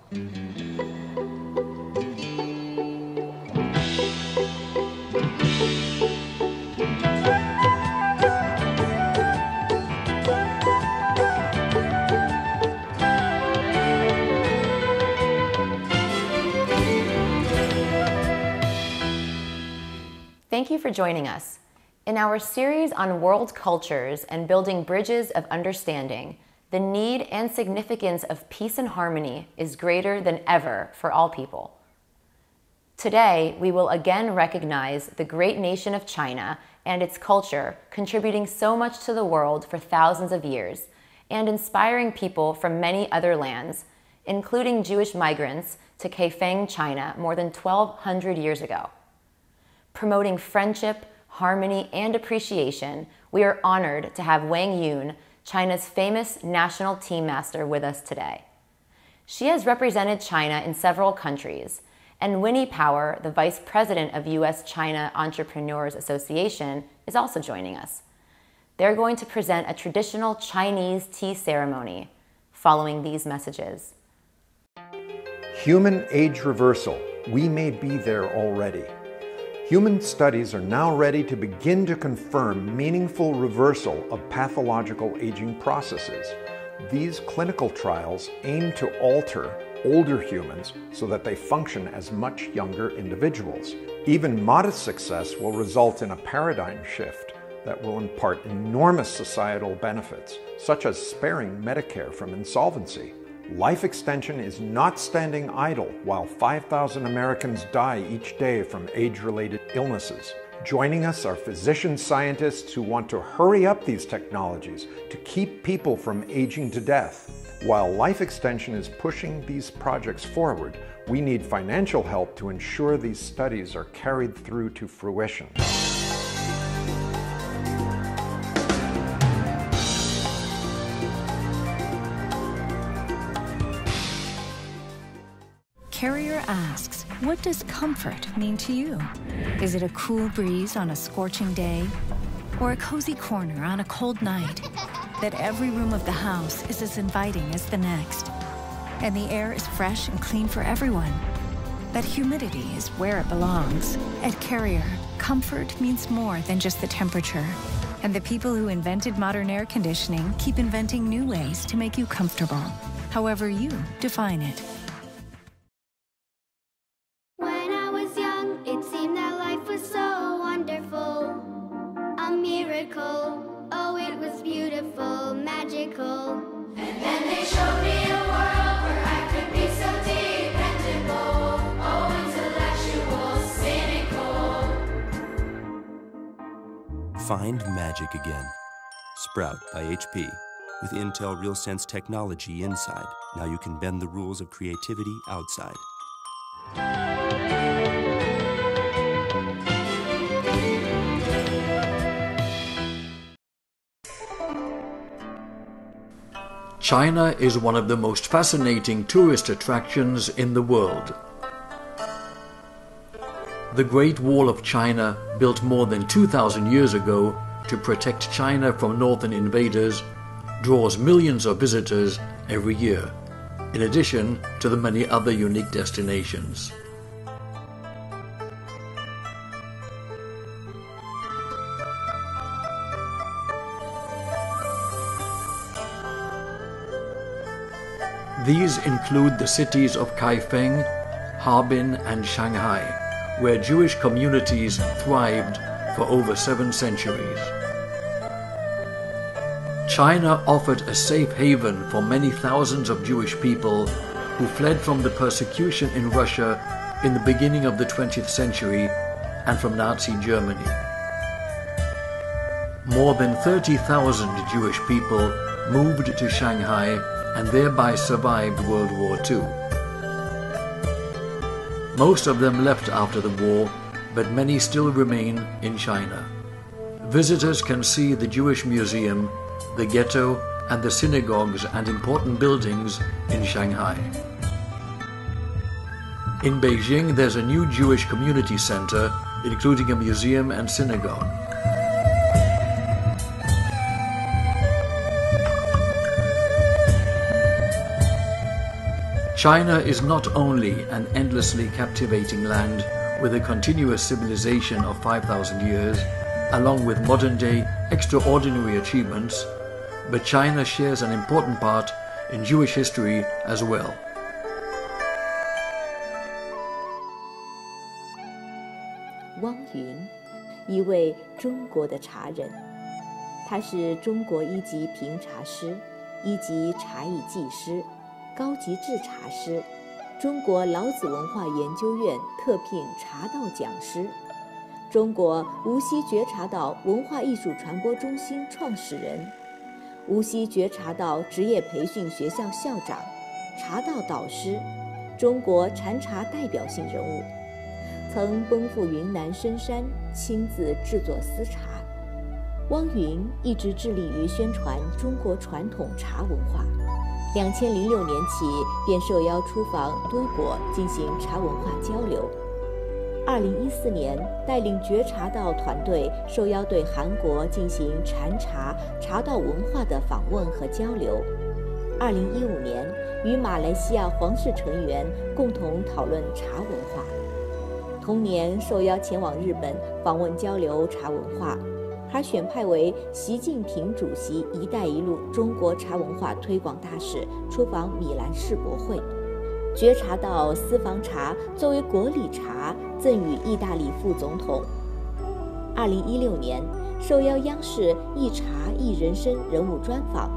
Thank you for joining us. In our series on world cultures and building bridges of understanding, the need and significance of peace and harmony is greater than ever for all people. Today, we will again recognize the great nation of China and its culture contributing so much to the world for thousands of years and inspiring people from many other lands, including Jewish migrants to Kaifeng, China more than 1,200 years ago. Promoting friendship, harmony, and appreciation, we are honored to have Wang Yun, China's famous national team master, with us today. She has represented China in several countries, and Winny Power, the Vice President of U.S.-China Entrepreneurs Association, is also joining us. They're going to present a traditional Chinese tea ceremony following these messages. Human age reversal. We may be there already. Human studies are now ready to begin to confirm meaningful reversal of pathological aging processes. These clinical trials aim to alter older humans so that they function as much younger individuals. Even modest success will result in a paradigm shift that will impart enormous societal benefits, such as sparing Medicare from insolvency. Life extension is not standing idle while 5,000 Americans die each day from age-related illnesses. Joining us are physician scientists who want to hurry up these technologies to keep people from aging to death. While life extension is pushing these projects forward, we need financial help to ensure these studies are carried through to fruition. Carrier asks, what does comfort mean to you? Is it a cool breeze on a scorching day? Or a cozy corner on a cold night? That every room of the house is as inviting as the next. And the air is fresh and clean for everyone. That humidity is where it belongs. At Carrier, comfort means more than just the temperature. And the people who invented modern air conditioning keep inventing new ways to make you comfortable, however you define it. Oh, it was beautiful, magical. And then they showed me a world where I could be so dependable. Oh, intellectual, cynical. Find magic again. Sprout by HP. With Intel RealSense technology inside, now you can bend the rules of creativity outside. China is one of the most fascinating tourist attractions in the world. The Great Wall of China, built more than 2,000 years ago to protect China from northern invaders, draws millions of visitors every year, in addition to the many other unique destinations. These include the cities of Kaifeng, Harbin, and Shanghai, where Jewish communities thrived for over 7 centuries. China offered a safe haven for many thousands of Jewish people who fled from the persecution in Russia in the beginning of the 20th century and from Nazi Germany. More than 30,000 Jewish people moved to Shanghai and thereby survived World War II. Most of them left after the war, but many still remain in China. Visitors can see the Jewish Museum, the ghetto, and the synagogues and important buildings in Shanghai. In Beijing, there's a new Jewish community center, including a museum and synagogue. China is not only an endlessly captivating land with a continuous civilization of 5,000 years, along with modern-day extraordinary achievements, but China shares an important part in Jewish history as well. 汪云，一位中国的茶人，他是中国一级评茶师、一级茶艺技师、高级制茶师，中国老子文化研究院特聘茶道讲师，中国无锡觉察道文化艺术传播中心创始人，无锡觉察道职业培训学校校长，茶道导师，中国禅茶代表性人物，曾奔赴云南深山亲自制作丝茶。汪云一直致力于宣传中国传统茶文化，2006年起便受邀出访多国进行茶文化交流。2014年，带领觉察道团队受邀对韩国进行禅茶、茶道文化的访问和交流。2015年，与马来西亚皇室成员共同讨论茶文化。同年，受邀前往日本访问交流茶文化，还选派为习近平主席“一带一路”中国茶文化推广大使，出访米兰世博会。觉察道私房茶作为国礼茶赠予意大利副总统。2016年，受邀央视《一茶一人生》人物专访。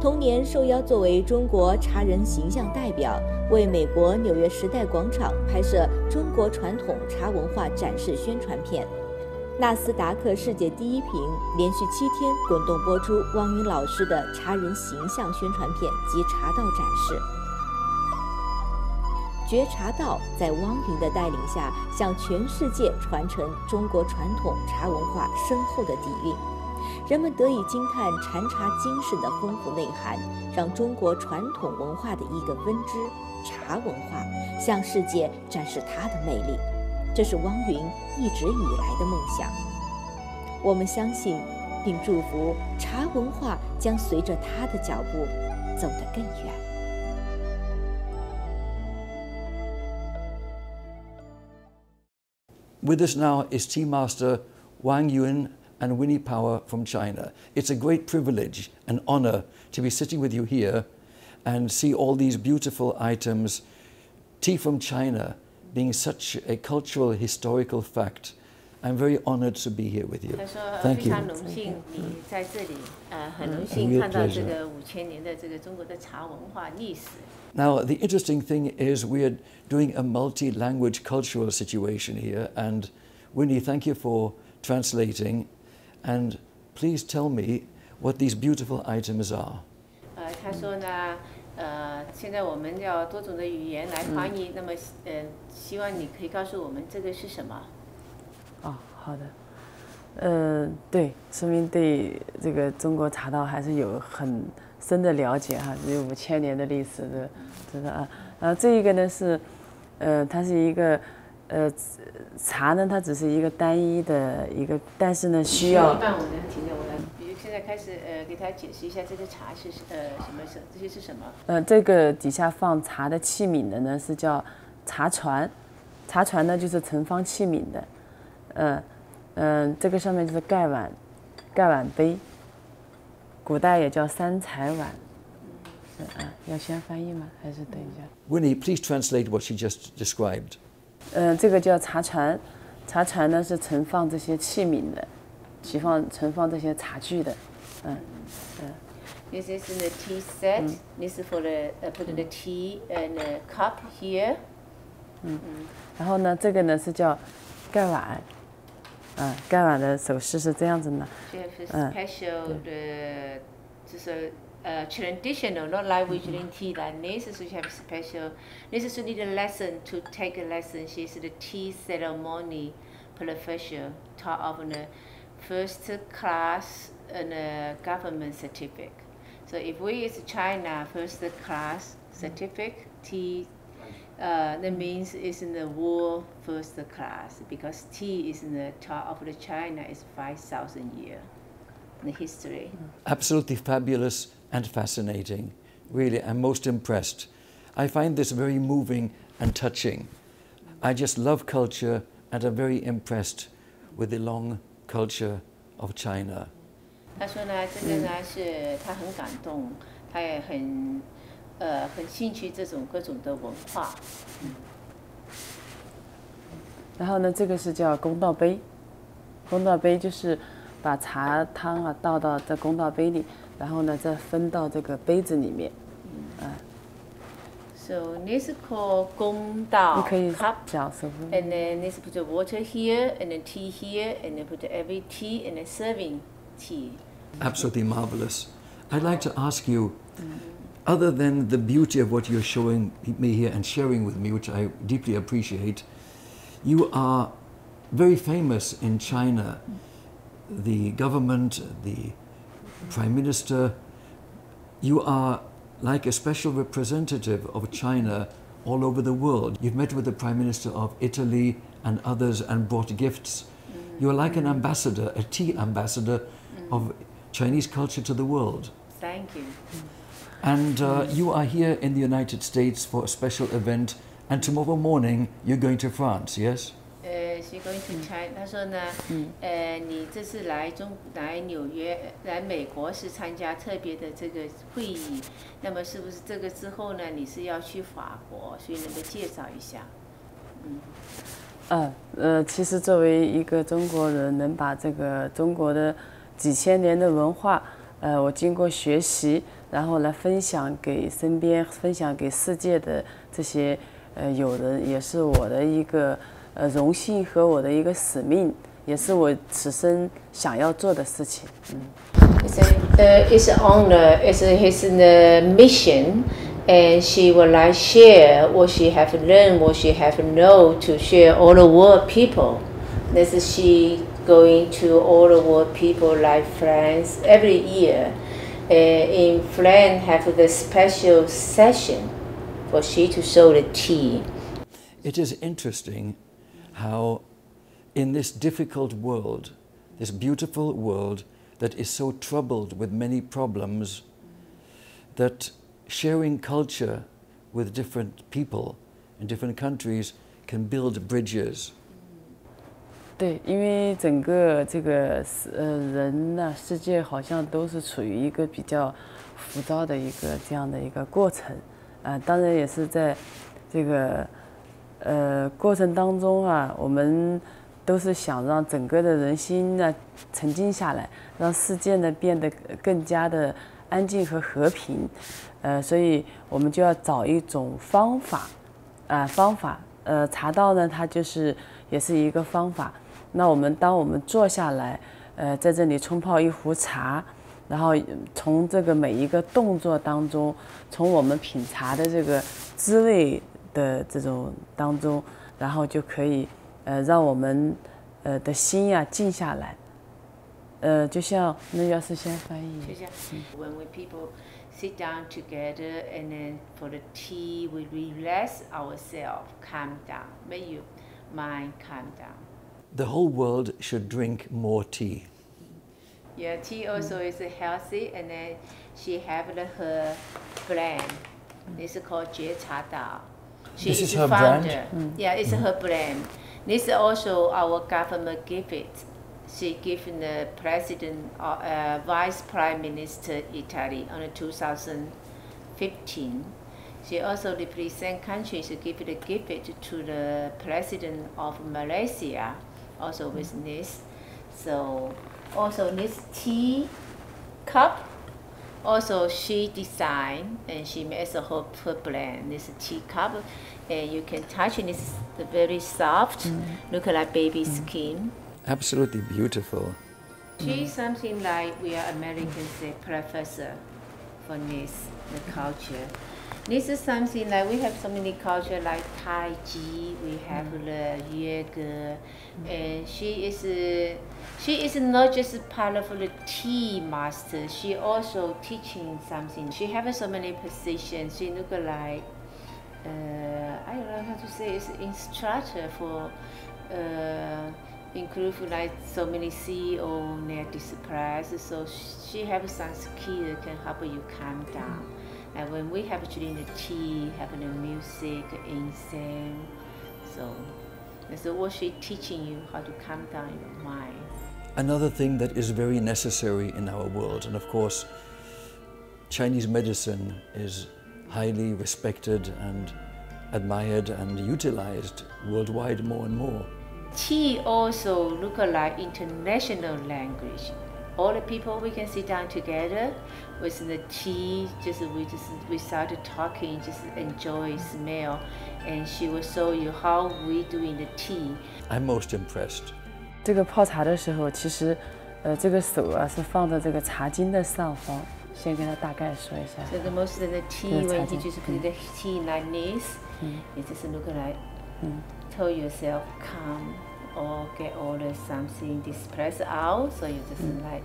同年受邀作为中国茶人形象代表，为美国纽约时代广场拍摄中国传统茶文化展示宣传片。纳斯达克世界第一屏连续7天滚动播出汪云老师的茶人形象宣传片及茶道展示。觉察道在汪云的带领下，向全世界传承中国传统茶文化深厚的底蕴。人们得以惊叹禅茶精神的丰富内涵，让中国传统文化的一个分支茶文化向世界展示它的魅力。这是汪云一直以来的梦想。我们相信并祝福茶文化将随着他的脚步走得更远。With us now is Tea Master Wang and Winny Power from China. It's a great privilege and honor to be sitting with you here and see all these beautiful items. Tea from China being such a cultural, historical fact. I'm very honored to be here with you. Thank you. 非常荣幸你在这里，很荣幸看到这个5000年的这个中国的茶文化历史。Now, the interesting thing is we are doing a multi-language cultural situation here, and Winnie, thank you for translating, and please tell me what these beautiful items are. 他说呢，现在我们要多种的语言来翻译，那么希望你可以告诉我们这个是什么？哦，好的，对，说明对这个中国茶道还是有很深的了解哈，有5000年的历史的，真的啊。然后这一个呢是，它是一个，茶呢它只是一个单一的一个，但是呢需要。一半我能停的，我来，比如现在开始给他解释一下这个茶是什么这些是什么？这个底下放茶的器皿的呢是叫茶船，茶船呢就是盛放器皿的。这个上面就是盖碗杯，古代也叫三彩碗。要先翻译吗？还是等一下 ？Winnie, please translate what she just described. 这个叫茶船，茶船呢是盛放这些器皿的，盛放这些茶具的。This is in the tea set. This is for the put the tea and a cup here. 然后呢，这个呢是叫盖碗。盖碗的手势是这样子的。Special 的，就是traditional, not like we drink tea like this. So you have special. This is need a lesson to take a lesson. She's the tea ceremony professor, taught of the first class and government certificate. So if we is China first class certificate tea. That means it's in the world first class because tea is in the top of the China is 5,000 years in the history. Absolutely fabulous and fascinating. Really, I'm most impressed. I find this very moving and touching. I just love culture and I'm very impressed with the long culture of China. 他说呢，这个呢是他很感动，他也很兴趣这种各种的文化。然后呢，这个是叫公道杯，公道杯就是把茶汤啊倒到这公道杯里，然后呢再分到这个杯子里面。So this is called 公道 cup, 讲什么 and then this put the water here, and then tea here, and then put every tea and then serving tea. Absolutely marvelous. I'd like to ask you, other than the beauty of what you're showing me here and sharing with me, which I deeply appreciate, you are very famous in China. The government, the Prime Minister, you are like a special representative of China all over the world. You've met with the Prime Minister of Italy and others and brought gifts. You are like an ambassador, a tea ambassador of Chinese culture to the world. Thank you. And you are here in the United States for a special event, and tomorrow morning you're going to France, yes? She's going to China. 他说呢，你这次来纽约来美国是参加特别的这个会议，那么是不是这个之后呢，你是要去法国，所以能够介绍一下？其实作为一个中国人，能把这个中国的几千年的文化，我经过学习，然后来分享给身边、分享给世界的这些友人，也是我的一个荣幸和我的一个使命，也是我此生想要做的事情。It's an honor. It's his mission, and she will like share what she have learned, what she have known to share all the world people. This is she going to all the world people like France every year. In France have the special session for she to show the tea. It is interesting how in this difficult world, this beautiful world that is so troubled with many problems, that sharing culture with different people in different countries can build bridges. 对，因为整个这个人呢，世界好像都是处于一个比较浮躁的一个这样的一个过程，当然也是在这个过程当中啊，我们都是想让整个的人心呢沉静下来，让世界呢变得更加的安静和和平，所以我们就要找一种方法，茶道呢它也是一个方法。那当我们坐下来，在这里冲泡一壶茶，然后从这个每一个动作当中，从我们品茶的这个滋味的这种当中，然后就可以让我们的心呀静下来。就像那要是先翻译。就像 When we people sit down together and then for the tea we relax ourselves, calm down, make your mind calm down. The whole world should drink more tea. Yeah, tea also is healthy, and then she have her brand. This is called 觉茶道. This is her brand? Yeah, it's her brand. This is also our government give it. She given the president, vice prime minister Italy on 2015. She also represent country. She give it to the president of Malaysia, also with this. So also this tea cup, also she designed and she made her brand. This tea cup, and you can touch it. It's very soft, look like baby skin. Absolutely beautiful. She's something like we are Americans say professor for this, the culture. This is something like we have so many culture like Tai Chi, we have the yoga, and she is not just part of the tea master. She also teaching something. She has so many positions. She look like I don't know how to say. It's instructor for. Include like so many CEO, they're depressed, so she have some skill can help you calm down. And when we have during the tea, having the music, incense, so what she's teaching you how to calm down your mind. Another thing that is very necessary in our world, and of course, Chinese medicine is highly respected and admired and utilized worldwide more and more. Tea also look like international language. All the people we can sit down together with the tea, we started talking, just enjoy smell, and she will show you how we doing the tea. I'm most impressed. 这个泡茶的时候，其实，这个手啊是放在这个茶巾的上方。先跟他大概说一下。So the most of the tea when you just put the tea like this, it just look like tell yourself calm or get all the something dispersed out. So you just like.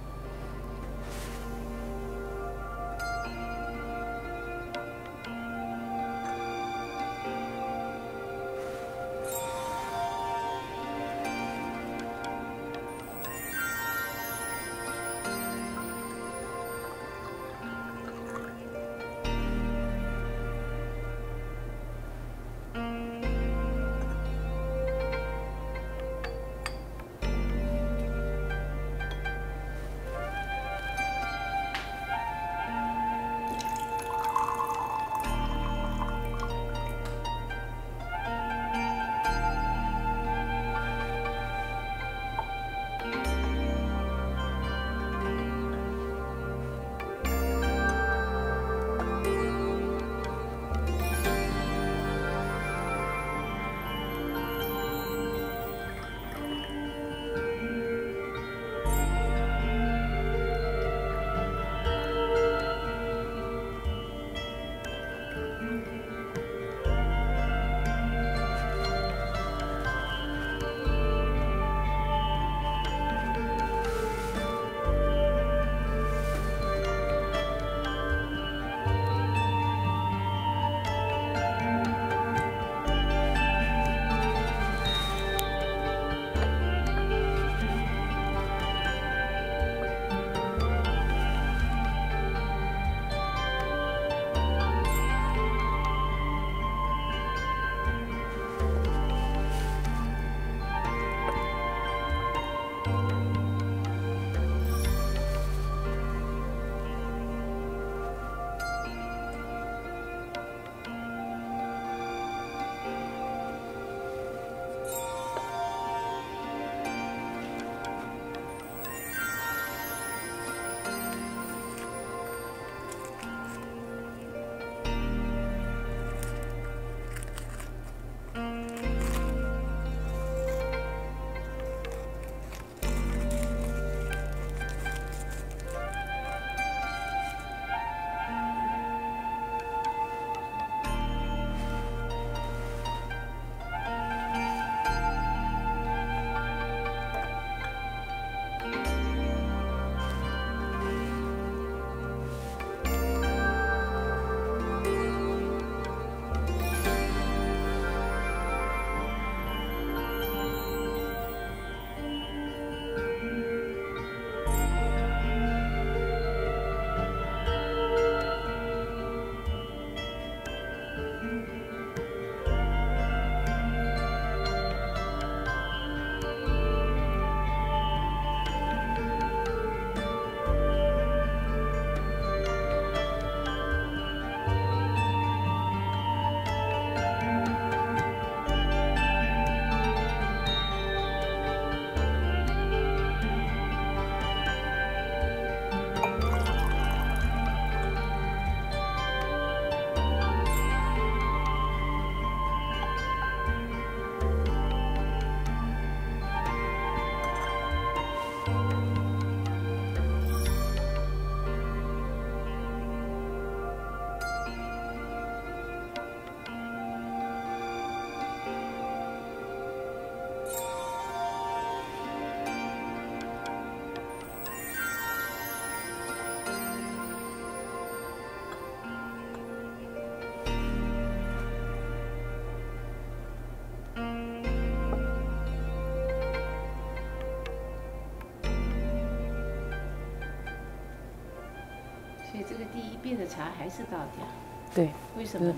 这个第一遍的茶还是倒掉。对。为什么呢？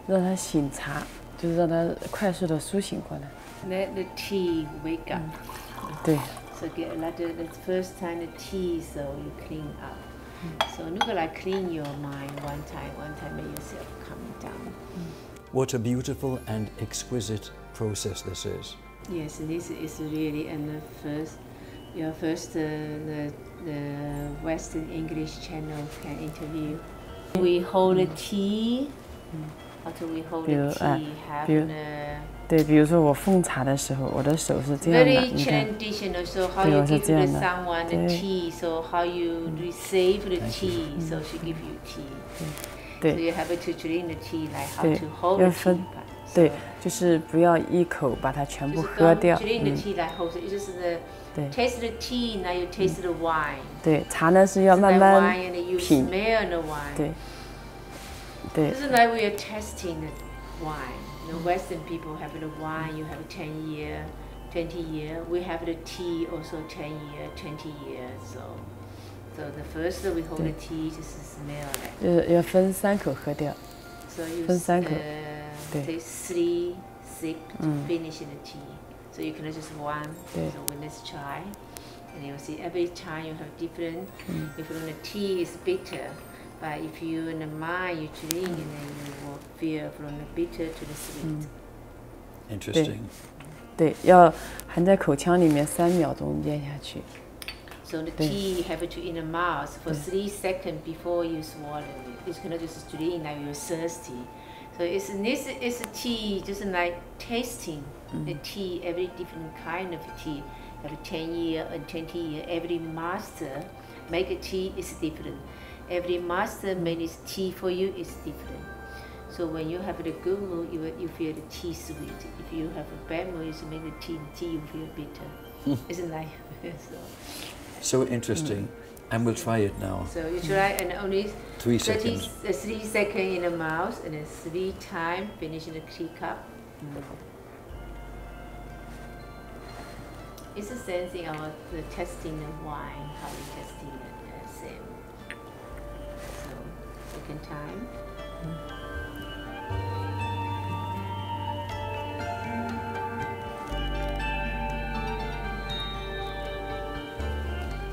让它醒茶，就是让它快速的苏醒过来。Let the tea wake up. 对。So get like the first time the tea, so you clean up. So 如果来 clean your mind one time, make yourself calm down. What a beautiful and exquisite process this is. Yes, this is really your first the Western English channel can interview. We hold the tea. After we hold the tea, have the 对，比如说我奉茶的时候，我的手是这样的， very 你看， traditional. So how you give to someone the tea, so how you receive the tea, so she give you tea. 对 So you have to drink the tea, like how 对 to hold 要 the 分 tea. 对，就是不要一口把它全部喝掉。drink the tea like hold it. Just the 对 taste the tea, now you taste the wine. 对，茶呢是要 So 慢 the 慢 wine and you 品。 smell the wine. 对对 This is like we are testing the wine. The Western people have the wine, you have 10 year, 20 year. We have the tea also 10 year, 20 years. So the first we hold the tea just smell it. 就是要分3口喝掉。 So you 分3口。 take 3 sip to finish the tea. So you cannot just one. So let's try. And you'll see every time you have different. If the tea is bitter, but if you in the mind you drink and then you will feel from the bitter to the sweet. Interesting. 对，要含在口腔里面3秒钟咽下去。 So the tea have to in the mouth for 3 seconds before you swallow it. You cannot just drink like you're thirsty. So this is a tea, just like tasting the tea, every different kind of tea. Every 10 year and 20 year, every master make a tea is different. Every master made his tea for you is different. So when you have the good mood, you feel the tea sweet. If you have a bad mood, you make the tea you feel bitter. Isn't like So interesting. And we'll try it now. So you try and only 3 seconds. 3 seconds in the mouth and then 3 times finish in the teacup. It's the same thing about the testing the wine, how we testing the same. So second time.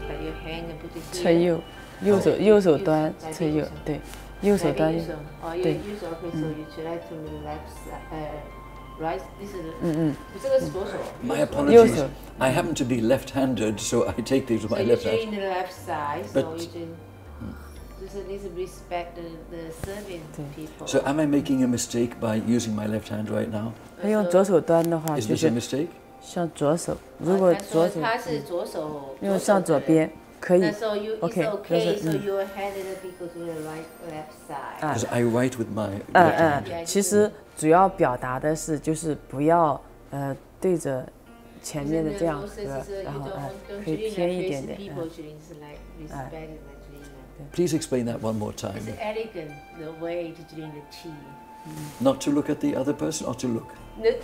But your hand and put it 侧 here. 右手端侧右，对，右手端， 对。 右手可以手语出来 to the left side, right. This is 这个是左手。 My apologies. I happen to be left-handed, so I take these with my So left you're hand. in the left side, so But- you can. This is respect the serving people. So am I making a mistake by using my left hand right now? 他用左手端的话， Is 就 this a 是 mistake? 像左手，如果左手他是左手，用上左边可以那时候 you，OK， it's 就 okay, 是 so your hand a little bit go to the left side. Because I write with my left hand. 其实主要表达的是就是不要对着前面的这样喝，然后可以偏一点点。 Please explain that one more time. It's elegant the way to drink the tea. Not to look at the other person or to look?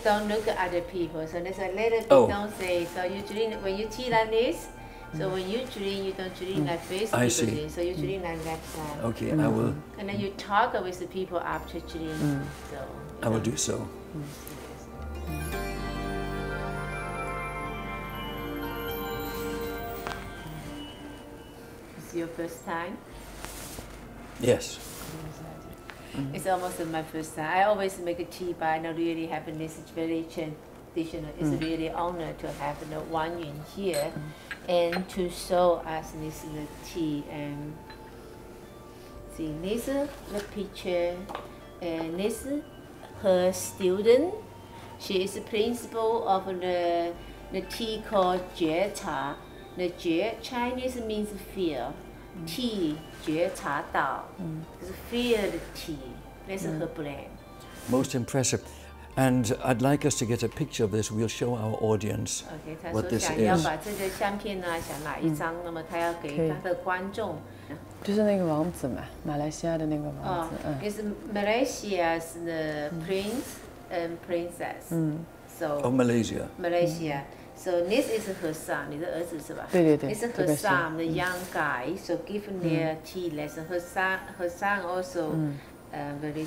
Don't look at other people. So there's a little bit. Oh. Don't say. So you drink when you tea like this. So when you drink, you don't drink like face I people see. drink. So you drink like left side. Okay, I will. And then you talk with the people after drink. So I will do so. It's your first time. Yes. It's almost my first time. I always make a tea, but I don't really have this very traditional. It's really honor to have the Wang Yun here and to show us this the tea. And see, this is the picture, and this is her student. She is the principal of the tea called Jue Cha. The Jue Chinese means fear. Tea, Jue Cha Dao. It's fear the tea. That's her brand. Most impressive. And I'd like us to get a picture of this. We'll show our audience OK， 他 what 说 this 想要 is. 把这个相片呢，想哪一张，那么他要给他的观众。就是那个王子嘛，马来西亚的那个王子， It's Malaysia's the prince and princess. So Of Malaysia. Malaysia. So this is her son, 你的儿子是吧？对对对， This is 这 her 个是 son, the young guy. So given their tea lesson, her son also very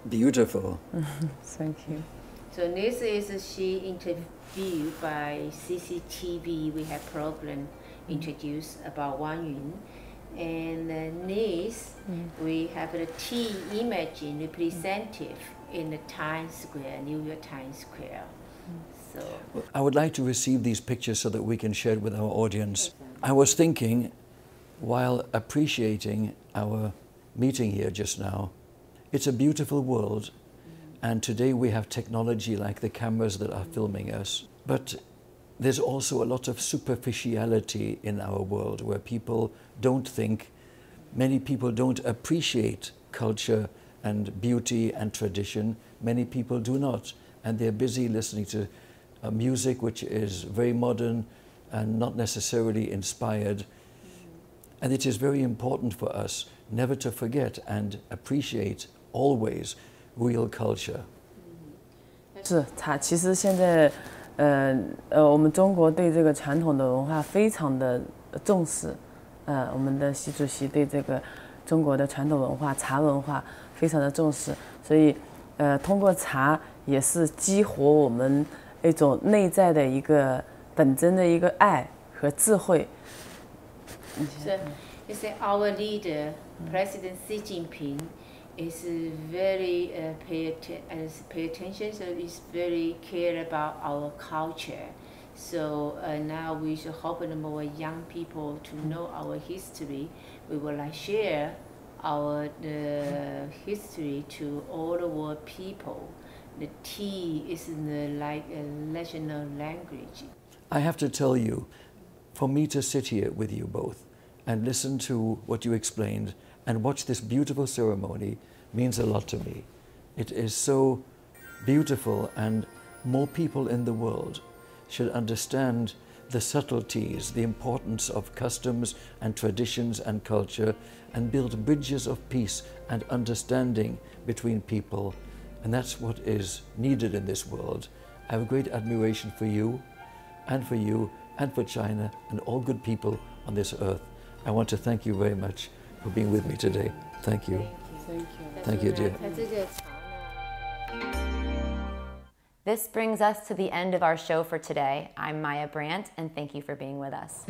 Beautiful. Thank you. So this is she interviewed by CCTV. We have program introduced about Wang Yun. And this, we have the tea imaging representative in the Times Square, New York Times Square. So I would like to receive these pictures so that we can share it with our audience. I was thinking, while appreciating our meeting here just now, it's a beautiful world, and today we have technology like the cameras that are filming us. But there's also a lot of superficiality in our world where people don't think, many people don't appreciate culture and beauty and tradition. Many people do not, and they're busy listening to music which is very modern and not necessarily inspired. And it is very important for us never to forget and appreciate always real culture. 是茶，其实现在，我们中国对这个传统的文化非常的重视，我们的习主席对这个中国的传统文化、茶文化非常的重视，所以，通过茶也是激活我们一种内在的一个本真的一个爱和智慧。So you say our leader, President Xi Jinping, is very pay attention. So he's very care about our culture. So now we should hope that more young people to know our history. We will like share our history to all the world people. The tea is like a national language. I have to tell you, for me to sit here with you both and listen to what you explained and watch this beautiful ceremony means a lot to me. It is so beautiful, and more people in the world should understand the subtleties, the importance of customs and traditions and culture, and build bridges of peace and understanding between people. And that's what is needed in this world. I have great admiration for you and for China and all good people on this earth. I want to thank you very much for being with me today. Thank you. Thank you. Thank you, dear. This brings us to the end of our show for today. I'm Maya Brandt, and thank you for being with us.